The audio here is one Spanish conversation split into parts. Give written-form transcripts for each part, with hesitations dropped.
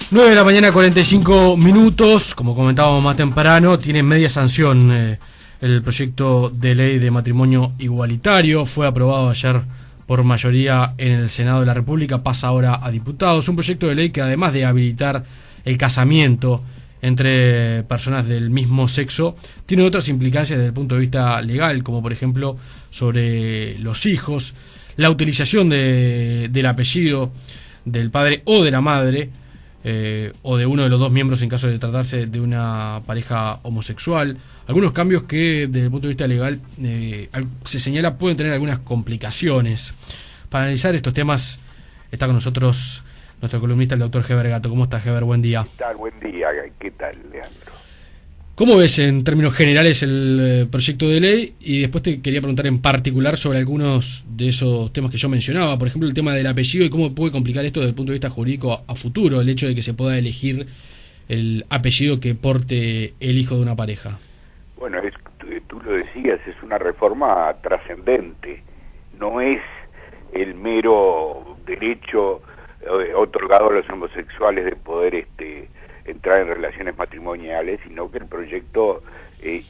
9 de la mañana, 45 minutos. Como comentábamos más temprano, tiene media sanción el proyecto de ley de matrimonio igualitario. Fue aprobado ayer por mayoría en el Senado de la República, pasa ahora a diputados. Un proyecto de ley que, además de habilitar el casamiento entre personas del mismo sexo, tiene otras implicancias desde el punto de vista legal, como por ejemplo sobre los hijos, la utilización del apellido del padre o de la madre, o de uno de los dos miembros en caso de tratarse de una pareja homosexual. Algunos cambios que desde el punto de vista legal se señala pueden tener algunas complicaciones. Para analizar estos temas está con nosotros nuestro columnista, el doctor Heber Gato. ¿Cómo estás, Heber? Buen día. ¿Qué tal? Buen día. ¿Qué tal, Leandro? ¿Cómo ves en términos generales el proyecto de ley? Y después te quería preguntar en particular sobre algunos de esos temas que yo mencionaba. Por ejemplo, el tema del apellido y cómo puede complicar esto desde el punto de vista jurídico a futuro, el hecho de que se pueda elegir el apellido que porte el hijo de una pareja. Bueno, tú lo decías, es una reforma trascendente. No es el mero derecho otorgado a los homosexuales de poder entrar en relaciones matrimoniales, sino que el proyecto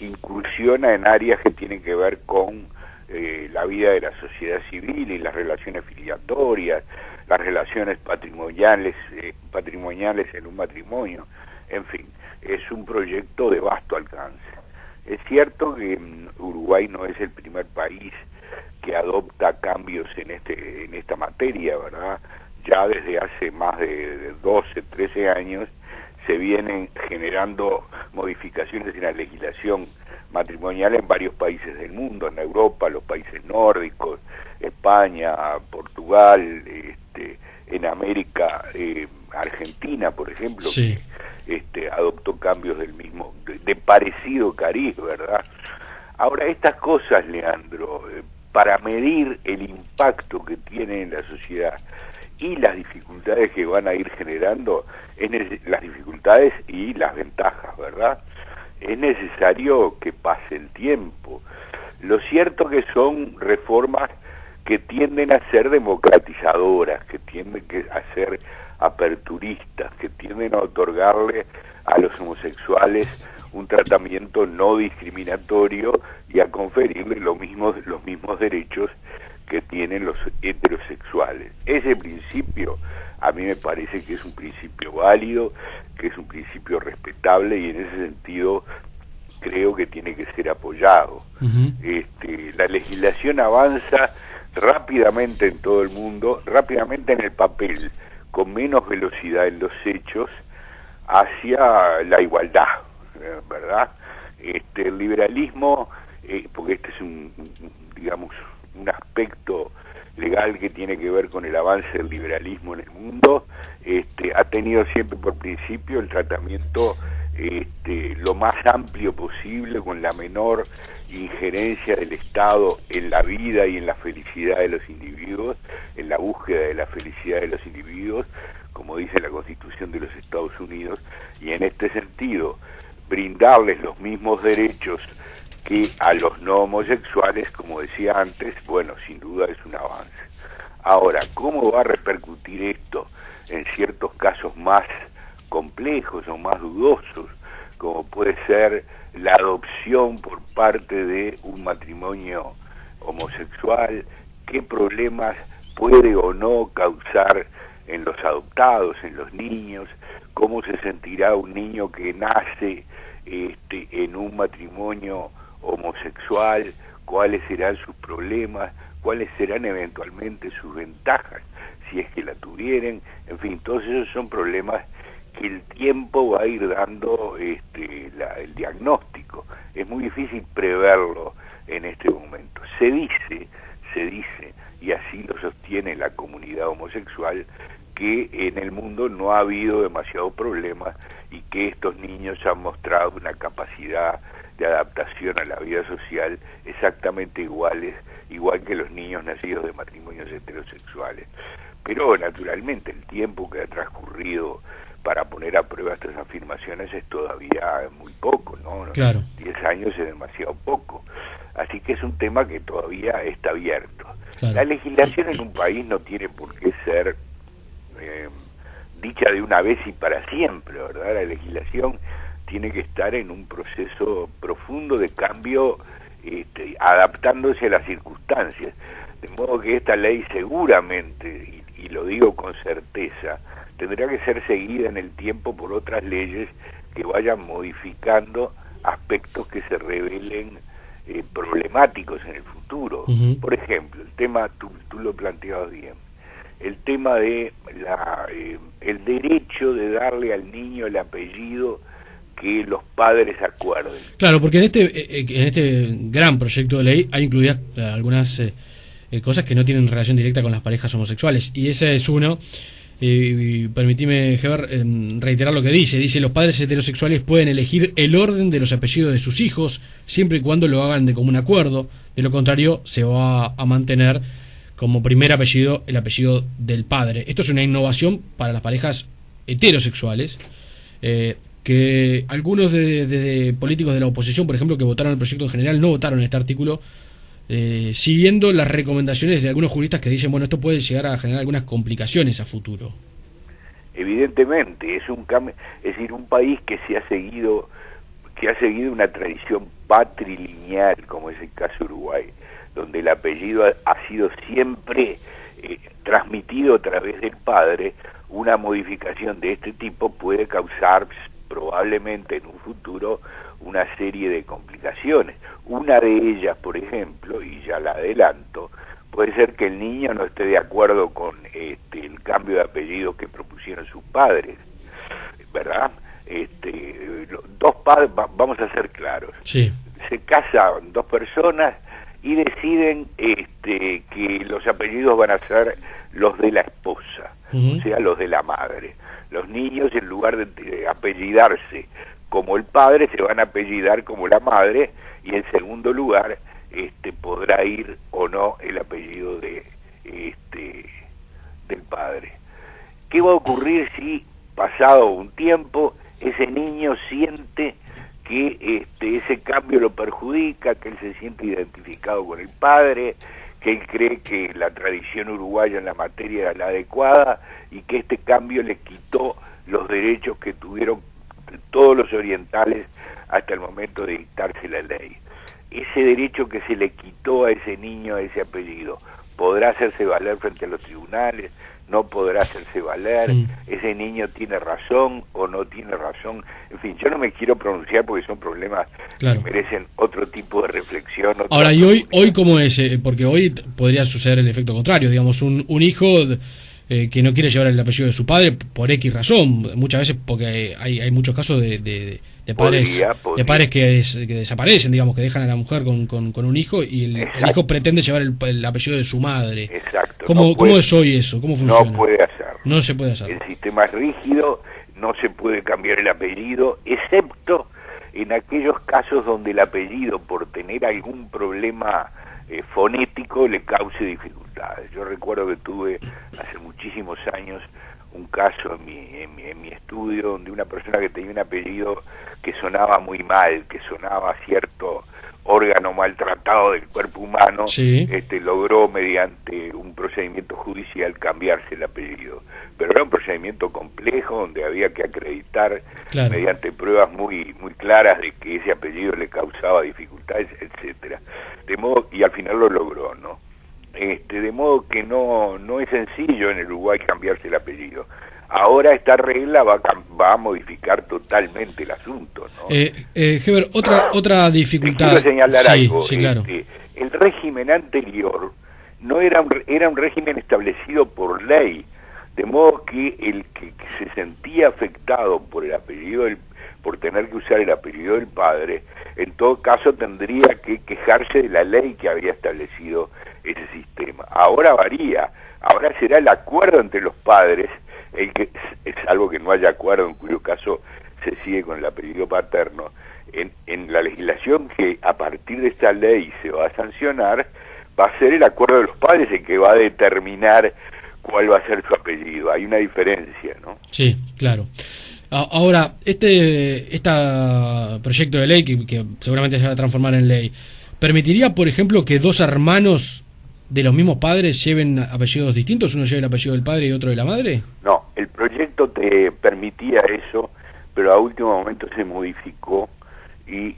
incursiona en áreas que tienen que ver con la vida de la sociedad civil y las relaciones filiatorias, las relaciones patrimoniales en un matrimonio. En fin, es un proyecto de vasto alcance. Es cierto que Uruguay no es el primer país que adopta cambios en esta materia, ¿verdad? Ya desde hace más de 12, 13 años se vienen generando modificaciones en la legislación matrimonial en varios países del mundo, en Europa, los países nórdicos, España, Portugal, en América, Argentina, por ejemplo, sí, que adoptó cambios del mismo, de parecido cariz, ¿verdad? Ahora, estas cosas, Leandro, para medir el impacto que tiene en la sociedad y las dificultades que van a ir generando, las dificultades y las ventajas, ¿verdad? Es necesario que pase el tiempo. Lo cierto que son reformas que tienden a ser democratizadoras, que tienden a ser aperturistas, que tienden a otorgarle a los homosexuales un tratamiento no discriminatorio y a conferirle los mismos derechos que tienen los heterosexuales. Ese principio a mí me parece que es un principio válido, que es un principio respetable y en ese sentido creo que tiene que ser apoyado. La legislación avanza rápidamente en todo el mundo, rápidamente en el papel, con menos velocidad en los hechos, hacia la igualdad, ¿verdad? El liberalismo, porque este es un aspecto legal que tiene que ver con el avance del liberalismo en el mundo, ha tenido siempre por principio el tratamiento lo más amplio posible, con la menor injerencia del Estado en la vida y en la felicidad de los individuos, en la búsqueda de la felicidad de los individuos, como dice la Constitución de los Estados Unidos, y en este sentido brindarles los mismos derechos que a los no homosexuales, como decía antes, bueno, sin duda es un avance. Ahora, ¿cómo va a repercutir esto en ciertos casos más complejos o más dudosos, como puede ser la adopción por parte de un matrimonio homosexual? ¿Qué problemas puede o no causar en los adoptados, en los niños? ¿Cómo se sentirá un niño que nace en un matrimonio homosexual? ¿Cuáles serán sus problemas? ¿Cuáles serán eventualmente sus ventajas, si es que la tuvieran? En fin, todos esos son problemas que el tiempo va a ir dando el diagnóstico. Es muy difícil preverlo en este momento. Se dice, y así lo sostiene la comunidad homosexual, que en el mundo no ha habido demasiados problemas y que estos niños han mostrado una capacidad de adaptación a la vida social exactamente igual que los niños nacidos de matrimonios heterosexuales. Pero naturalmente el tiempo que ha transcurrido para poner a prueba estas afirmaciones es todavía muy poco, ¿no? Claro. 10 años es demasiado poco. Así que es un tema que todavía está abierto. Claro. La legislación en un país no tiene por qué ser dicha de una vez y para siempre, ¿verdad? La legislación tiene que estar en un proceso profundo de cambio, adaptándose a las circunstancias. De modo que esta ley seguramente, y lo digo con certeza, tendrá que ser seguida en el tiempo por otras leyes que vayan modificando aspectos que se revelen problemáticos en el futuro. Por ejemplo, el tema, tú lo planteabas bien, el tema de el derecho de darle al niño el apellido que los padres acuerden. Claro, porque en este gran proyecto de ley hay incluidas algunas cosas que no tienen relación directa con las parejas homosexuales, y ese es uno. Y permitime, Heber, reiterar lo que dice: los padres heterosexuales pueden elegir el orden de los apellidos de sus hijos siempre y cuando lo hagan de común acuerdo. De lo contrario, se va a mantener como primer apellido el apellido del padre. Esto es una innovación para las parejas heterosexuales, que algunos de políticos de la oposición, por ejemplo, que votaron el proyecto en general, no votaron este artículo, siguiendo las recomendaciones de algunos juristas que dicen, bueno, esto puede llegar a generar algunas complicaciones a futuro. Evidentemente, es un cambio, es decir, un país que ha seguido una tradición patrilineal, como es el caso de Uruguay, donde el apellido ha sido siempre transmitido a través del padre. Una modificación de este tipo puede causar probablemente en un futuro una serie de complicaciones. Una de ellas, por ejemplo, y ya la adelanto, puede ser que el niño no esté de acuerdo con el cambio de apellido que propusieron sus padres, ¿verdad? Dos padres, vamos a ser claros, sí. Se casan dos personas y deciden que los apellidos van a ser los de la esposa, o sea, los de la madre. Los niños, en lugar de apellidarse como el padre, se van a apellidar como la madre, y en segundo lugar podrá ir o no el apellido del padre. ¿Qué va a ocurrir si, pasado un tiempo, ese niño siente que ese cambio lo perjudica, que él se siente identificado con el padre, que él cree que la tradición uruguaya en la materia era la adecuada y que este cambio le quitó los derechos que tuvieron todos los orientales hasta el momento de dictarse la ley? Ese derecho que se le quitó a ese niño, a ese apellido, ¿podrá hacerse valer frente a los tribunales? ¿No podrá hacerse valer? ¿Ese niño tiene razón o no tiene razón? En fin, yo no me quiero pronunciar porque son problemas que merecen otro tipo de reflexión. Ahora, ¿y hoy cómo es? Porque hoy podría suceder el efecto contrario, digamos, un hijo que no quiere llevar el apellido de su padre por X razón, muchas veces porque hay muchos casos de padres de padres que desaparecen, digamos, que dejan a la mujer con un hijo y el hijo pretende llevar el apellido de su madre. Exacto. ¿Cómo es hoy eso? ¿Cómo funciona? No puede hacerlo. No se puede hacer. El sistema es rígido, no se puede cambiar el apellido, excepto en aquellos casos donde el apellido, por tener algún problema fonético, le cause dificultades. Yo recuerdo que tuve hace muchísimos años un caso en mi estudio donde una persona que tenía un apellido que sonaba muy mal, que sonaba a cierto órgano maltratado del cuerpo humano, sí. Logró mediante un procedimiento judicial cambiarse el apellido, pero era un procedimiento complejo donde había que acreditar mediante pruebas muy claras de que ese apellido le causaba dificultades, etcétera. De modo, y al final lo logró, ¿no? De modo que no es sencillo en el Uruguay cambiarse el apellido. Ahora esta regla va a modificar totalmente el asunto, ¿no? Heber, otra dificultad. Quiero señalar algo. Sí, claro. El régimen anterior no era un régimen establecido por ley, de modo que el que se sentía afectado por el apellido por tener que usar el apellido del padre, en todo caso tendría que quejarse de la ley que había establecido ese sistema. Ahora varía, ahora será el acuerdo entre los padres, el que es algo que no haya acuerdo, en cuyo caso se sigue con el apellido paterno. En la legislación que a partir de esta ley se va a sancionar, va a ser el acuerdo de los padres el que va a determinar cuál va a ser su apellido. Hay una diferencia, ¿no? Sí, claro. Ahora, este proyecto de ley, que seguramente se va a transformar en ley, ¿permitiría, por ejemplo, que dos hermanos de los mismos padres lleven apellidos distintos? ¿Uno lleve el apellido del padre y otro de la madre? No, el proyecto proyecto te permitía eso, pero a último momento se modificó y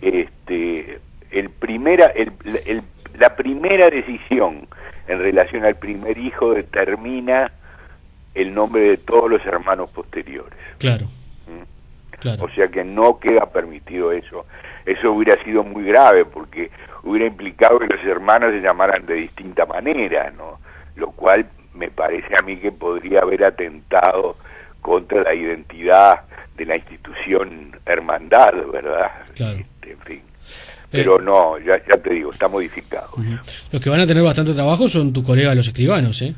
la primera decisión en relación al primer hijo determina el nombre de todos los hermanos posteriores. Claro. Claro. O sea que no queda permitido eso. Eso hubiera sido muy grave porque hubiera implicado que los hermanos se llamaran de distinta manera, ¿no? Lo cual me parece a mí que podría haber atentado contra la identidad de la institución hermandad, ¿verdad? Claro. En fin. Pero no, ya te digo, está modificado. Los que van a tener bastante trabajo son tus colegas los escribanos, ¿eh?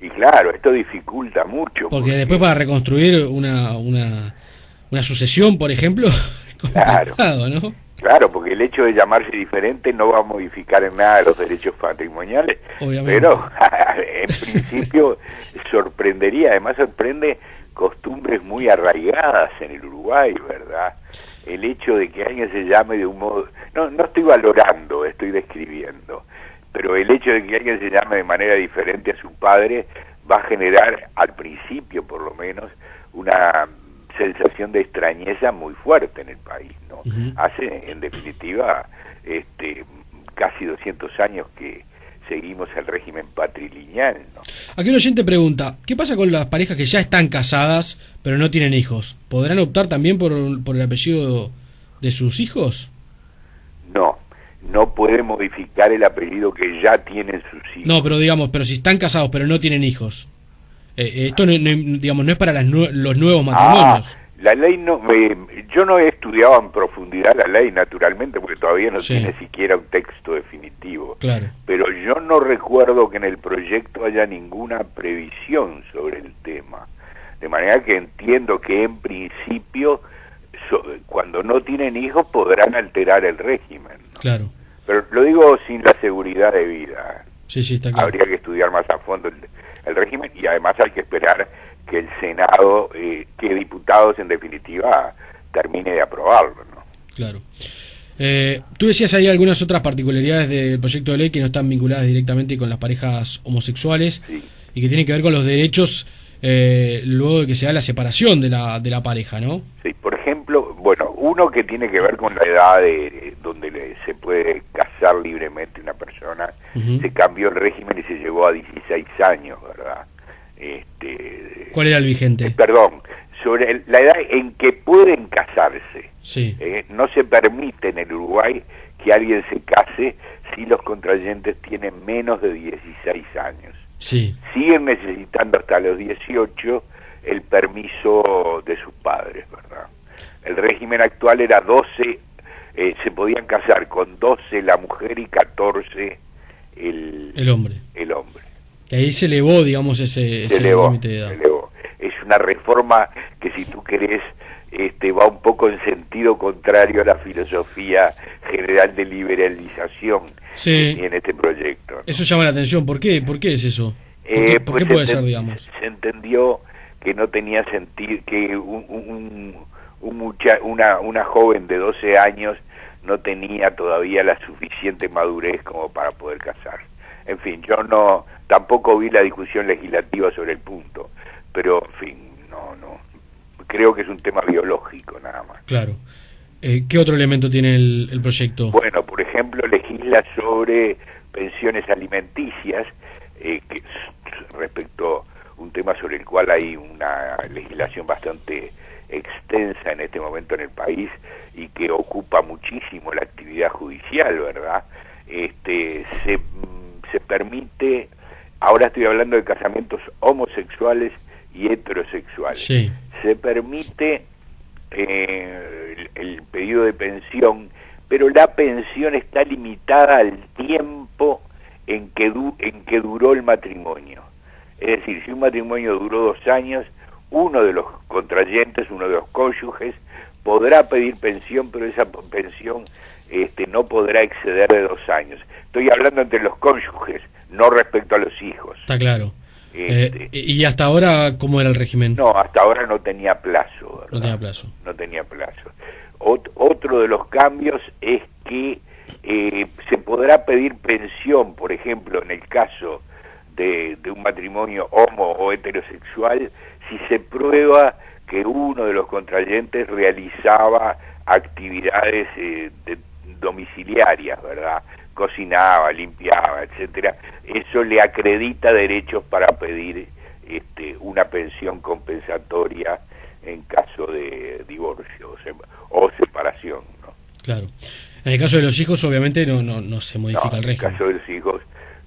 Y claro, esto dificulta mucho. Porque después para reconstruir una sucesión, por ejemplo, es complicado, claro, ¿no? Claro, porque el hecho de llamarse diferente no va a modificar en nada los derechos patrimoniales. Obviamente. Pero en principio sorprendería, además sorprende costumbres muy arraigadas en el Uruguay, ¿verdad? El hecho de que alguien se llame de un modo... No estoy valorando, estoy describiendo, pero el hecho de que alguien se llame de manera diferente a su padre va a generar, al principio por lo menos, una sensación de extrañeza muy fuerte en el país, ¿no? Hace, en definitiva, casi 200 años que seguimos el régimen patrilineal, ¿no? Aquí un oyente pregunta, ¿qué pasa con las parejas que ya están casadas pero no tienen hijos? ¿Podrán optar también por el apellido de sus hijos? No puede modificar el apellido que ya tienen sus hijos. No, pero pero si están casados pero no tienen hijos, esto no es para los nuevos matrimonios. La ley yo no he estudiado en profundidad la ley, naturalmente, porque todavía no tiene siquiera un texto definitivo. Claro. Pero yo no recuerdo que en el proyecto haya ninguna previsión sobre el tema. De manera que entiendo que en principio, cuando no tienen hijos, podrán alterar el régimen, ¿no? Claro. Pero lo digo sin la seguridad debida. Sí, está claro. Habría que estudiar más a fondo el régimen y además hay que esperar que el Senado, que diputados en definitiva termine de aprobarlo, ¿no? Claro. Tú decías ahí algunas otras particularidades del proyecto de ley que no están vinculadas directamente con las parejas homosexuales, sí, y que tienen que ver con los derechos luego de que se da la separación de la pareja, ¿no? Sí, por ejemplo, uno que tiene que ver con la edad donde se puede casar libremente una persona. Se cambió el régimen y se llegó a 16 años, ¿verdad? ¿Cuál era el vigente? Perdón, sobre la edad en que pueden casarse. Sí. No se permite en el Uruguay que alguien se case si los contrayentes tienen menos de 16 años. Sí. Siguen necesitando hasta los 18 el permiso de sus padres, ¿verdad? El régimen actual era 12, se podían casar con 12 la mujer y 14 el hombre. Que ahí se elevó, digamos, ese límite de edad. Se elevó. Es una reforma que, si tú querés, va un poco en sentido contrario a la filosofía general de liberalización que tiene este proyecto, ¿no? Eso llama la atención. ¿Por qué? ¿Por qué es eso? ¿Por qué puede ser, digamos? Se entendió que no tenía sentido que una joven de 12 años no tenía todavía la suficiente madurez como para poder casar. En fin, yo tampoco vi la discusión legislativa sobre el punto, pero en fin, no creo que es un tema biológico nada más. Claro. ¿Qué otro elemento tiene el proyecto? Bueno, por ejemplo, legisla sobre pensiones alimenticias, que respecto a un tema sobre el cual hay una legislación bastante extensa en este momento en el país y que ocupa muchísimo la actividad judicial, ¿verdad? Se permite, ahora estoy hablando de casamientos homosexuales y heterosexuales. Sí. Se permite el pedido de pensión, pero la pensión está limitada al tiempo en que duró el matrimonio. Es decir, si un matrimonio duró 2 años, uno de los contrayentes, uno de los cónyuges, podrá pedir pensión, pero esa pensión no podrá exceder de 2 años. Estoy hablando entre los cónyuges, no respecto a los hijos. Está claro. ¿Y hasta ahora cómo era el régimen? No, hasta ahora no tenía plazo, ¿verdad? No tenía plazo. Otro de los cambios es que se podrá pedir pensión, por ejemplo, en el caso de un matrimonio homo o heterosexual, si se prueba que uno de los contrayentes realizaba actividades domiciliarias, ¿verdad? Cocinaba, limpiaba, etcétera. Eso le acredita derechos para pedir una pensión compensatoria en caso de divorcio o separación, ¿no? Claro. En el caso de los hijos, obviamente, no se modifica el régimen. En el caso de los hijos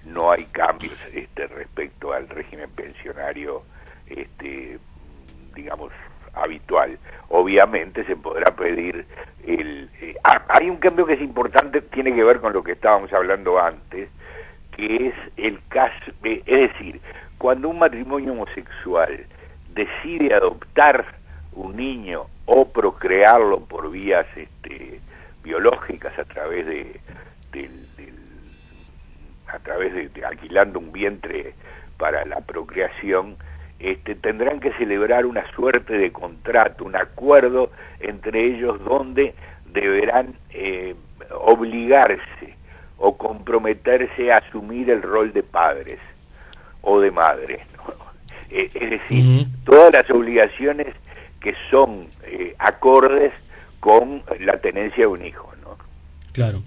no hay cambios respecto al régimen pensionario, digamos, habitual. Obviamente se podrá pedir hay un cambio que es importante, tiene que ver con lo que estábamos hablando antes, que es el caso, es decir, cuando un matrimonio homosexual decide adoptar un niño o procrearlo por vías biológicas a través de alquilando un vientre para la procreación, tendrán que celebrar una suerte de contrato, un acuerdo entre ellos donde deberán obligarse o comprometerse a asumir el rol de padres o de madres, ¿no? Es decir, todas las obligaciones que son acordes con la tenencia de un hijo, ¿no? Claro.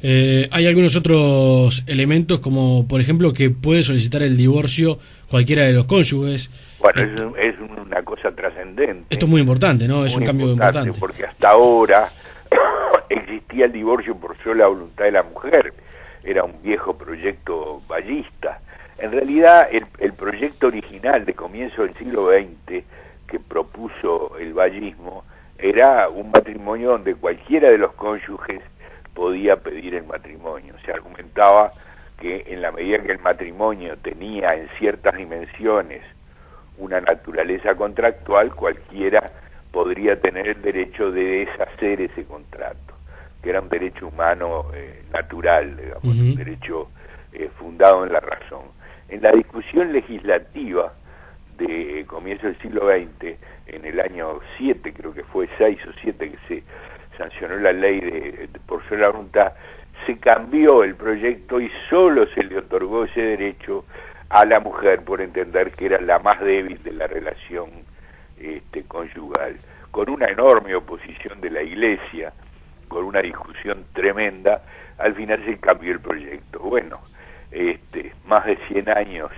Hay algunos otros elementos, como por ejemplo que puede solicitar el divorcio cualquiera de los cónyuges. Bueno, es una cosa trascendente. Esto es muy importante, ¿no? Es un cambio importante. Porque hasta ahora existía el divorcio por sola voluntad de la mujer. Era un viejo proyecto vallista. En realidad, el proyecto original de comienzo del siglo XX que propuso el vallismo era un matrimonio donde cualquiera de los cónyuges podía pedir el matrimonio. Se argumentaba que en la medida que el matrimonio tenía en ciertas dimensiones una naturaleza contractual, cualquiera podría tener el derecho de deshacer ese contrato, que era un derecho humano natural, digamos, un derecho fundado en la razón. En la discusión legislativa de comienzo del siglo XX, en el año 7, creo que fue 6 o 7 que se sancionó la ley por sola voluntad, se cambió el proyecto y solo se le otorgó ese derecho a la mujer por entender que era la más débil de la relación conyugal, con una enorme oposición de la Iglesia, con una discusión tremenda. Al final se cambió el proyecto. Bueno, más de 100 años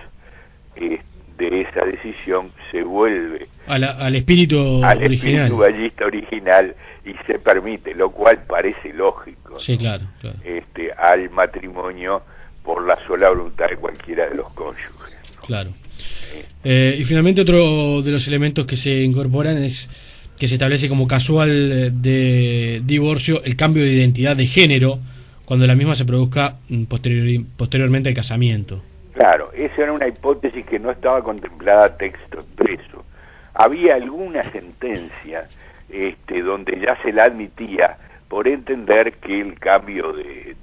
de esa decisión se vuelve al espíritu original, espíritu vallista original, y se permite, lo cual parece lógico, sí, ¿no? Claro. Al matrimonio por la sola voluntad de cualquiera de los cónyuges, ¿no? Claro. Y finalmente otro de los elementos que se incorporan es que se establece como casual de divorcio el cambio de identidad de género cuando la misma se produzca posteriormente al casamiento. Claro, esa era una hipótesis que no estaba contemplada a texto expreso. Había alguna sentencia donde ya se la admitía por entender que el cambio de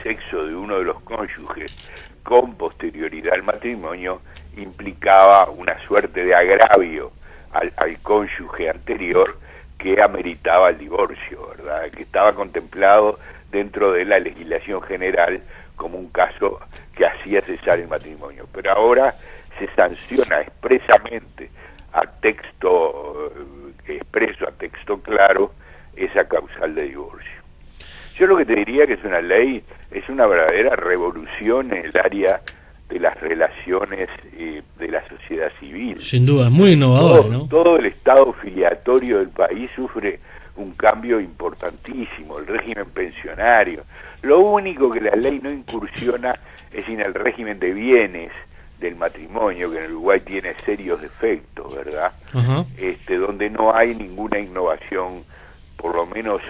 sexo de uno de los cónyuges con posterioridad al matrimonio implicaba una suerte de agravio al cónyuge anterior que ameritaba el divorcio, ¿verdad? Que estaba contemplado dentro de la legislación general como un caso que hacía cesar el matrimonio. Pero ahora se sanciona expresamente a texto expreso, a texto claro, esa causal de divorcio. Yo lo que te diría que es una ley, es una verdadera revolución en el área de las relaciones de la sociedad civil. Sin duda, muy innovador, ¿no? Todo el estado filiatorio del país sufre un cambio importantísimo, el régimen pensionario. Lo único que la ley no incursiona es en el régimen de bienes del matrimonio, que en Uruguay tiene serios defectos, ¿verdad? Donde no hay ninguna innovación, por lo menos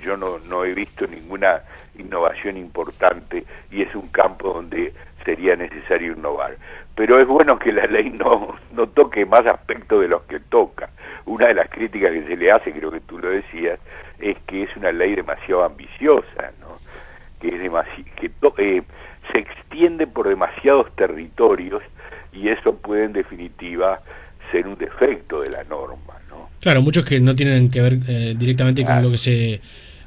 yo no he visto ninguna innovación importante, y es un campo donde sería necesario innovar. Pero es bueno que la ley no toque más aspectos de los que toca. Una de las críticas que se le hace, creo que tú lo decías, es que es una ley demasiado ambiciosa, ¿no? Que se extiende por demasiados territorios, y eso puede en definitiva ser un defecto de la norma, ¿no? Claro, muchos que no tienen que ver directamente con lo que se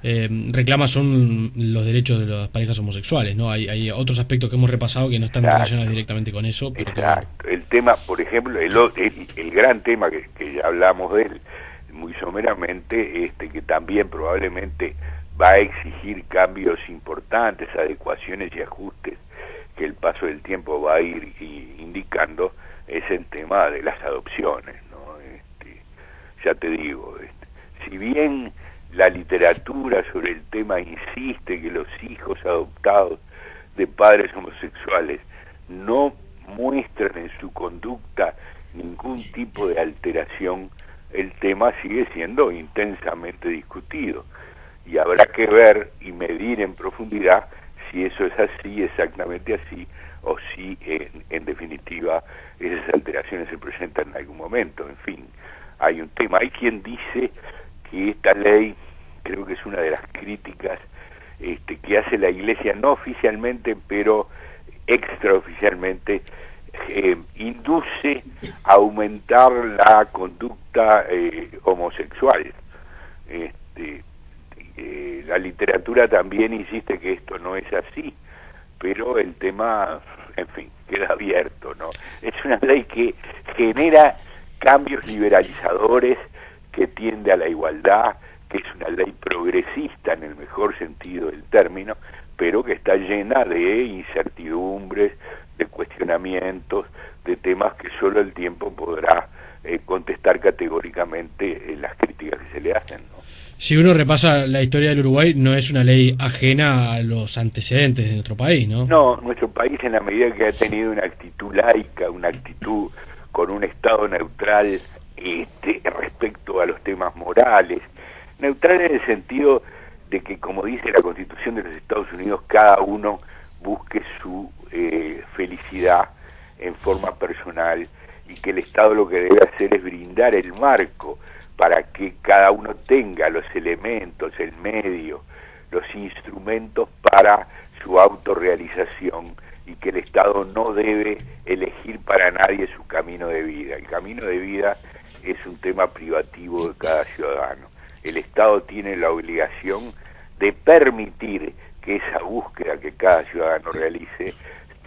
reclama son los derechos de las parejas homosexuales, ¿no? Hay otros aspectos que hemos repasado que no están relacionados directamente con eso. Pero exacto. El tema, por ejemplo, el gran tema que ya hablamos de él muy someramente, que también probablemente va a exigir cambios importantes, adecuaciones y ajustes que el paso del tiempo va a ir indicando, es el tema de las adopciones, ¿no? Ya te digo, si bien la literatura sobre el tema insiste que los hijos adoptados de padres homosexuales no muestran en su conducta ningún tipo de alteración, el tema sigue siendo intensamente discutido y habrá que ver y medir en profundidad si eso es así, exactamente así, o si en definitiva esas alteraciones se presentan en algún momento. En fin, hay un tema. Hay quien dice que esta ley, creo que es una de las críticas que hace la Iglesia, no oficialmente, pero extraoficialmente, induce a aumentar la conducta homosexual. La literatura también insiste que esto no es así, pero el tema, en fin, queda abierto, ¿no? Es una ley que genera cambios liberalizadores, que tiende a la igualdad, que es una ley progresista en el mejor sentido del término, pero que está llena de incertidumbres, de cuestionamientos, de temas que solo el tiempo podrá contestar categóricamente las críticas que se le hacen, ¿no? Si uno repasa la historia del Uruguay, no es una ley ajena a los antecedentes de nuestro país, ¿no? No, nuestro país, en la medida que ha tenido una actitud laica, una actitud con un Estado neutral respecto a los temas morales, neutral en el sentido de que, como dice la Constitución de los Estados Unidos, cada uno busque su felicidad en forma personal, y que el Estado lo que debe hacer es brindar el marco para que cada uno tenga los elementos, el medio, los instrumentos para su autorrealización, y que el Estado no debe elegir para nadie su camino de vida. El camino de vida es un tema privativo de cada ciudadano. El Estado tiene la obligación de permitir que esa búsqueda que cada ciudadano realice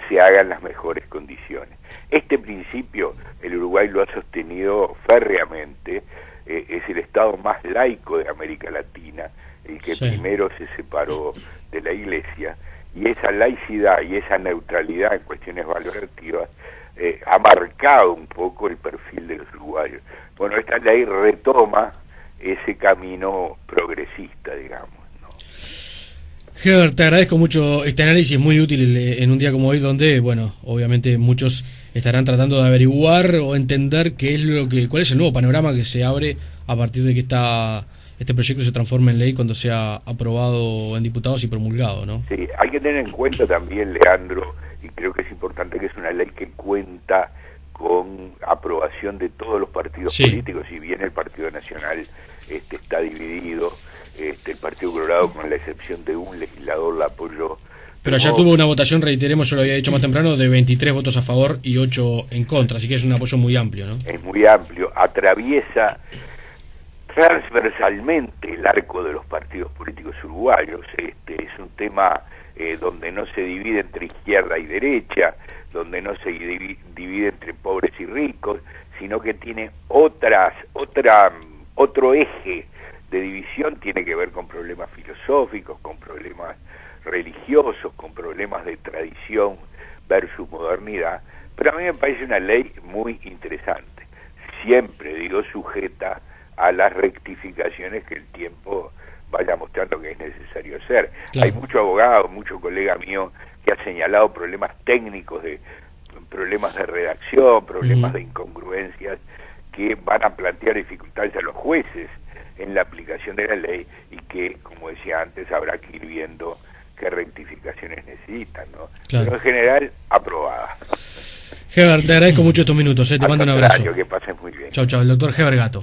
se haga en las mejores condiciones. Este principio el Uruguay lo ha sostenido férreamente. Es el Estado más laico de América Latina, el que primero se separó de la Iglesia, y esa laicidad y esa neutralidad en cuestiones valorativas ha marcado un poco el perfil de los uruguayos. Bueno, esta ley retoma ese camino progresista, digamos, ¿no? Heber, te agradezco mucho este análisis, muy útil en un día como hoy, donde, bueno, obviamente muchos estarán tratando de averiguar o entender cuál es el nuevo panorama que se abre a partir de que este proyecto se transforme en ley cuando sea aprobado en diputados y promulgado, ¿no? Sí, hay que tener en cuenta también, Leandro, y creo que es importante, que es una ley que cuenta con aprobación de todos los partidos políticos. Si bien el Partido Nacional está dividido, el Partido Colorado, con la excepción de un legislador, la apoyó. Pero ya tuvo una votación, reiteremos, yo lo había dicho más temprano, de 23 votos a favor y 8 en contra, así que es un apoyo muy amplio, ¿no? Es muy amplio, atraviesa transversalmente el arco de los partidos políticos uruguayos. Es un tema donde no se divide entre izquierda y derecha, donde no se divide entre pobres y ricos, sino que tiene otro eje de división. Tiene que ver con problemas filosóficos, con problemas religiosos, con problemas de tradición versus modernidad, pero a mí me parece una ley muy interesante, siempre, digo, sujeta a las rectificaciones que el tiempo vaya mostrando que es necesario hacer. Claro. Hay muchos abogados, mucho colega mío que ha señalado problemas técnicos, problemas de redacción, problemas de incongruencias, que van a plantear dificultades a los jueces en la aplicación de la ley, y que, como decía antes, habrá que ir viendo qué rectificaciones necesitan, ¿no? Claro. Pero en general, aprobada. Heber, te agradezco mucho estos minutos, te mando un abrazo. Que pasen muy bien. Chau, el doctor Heber Gato.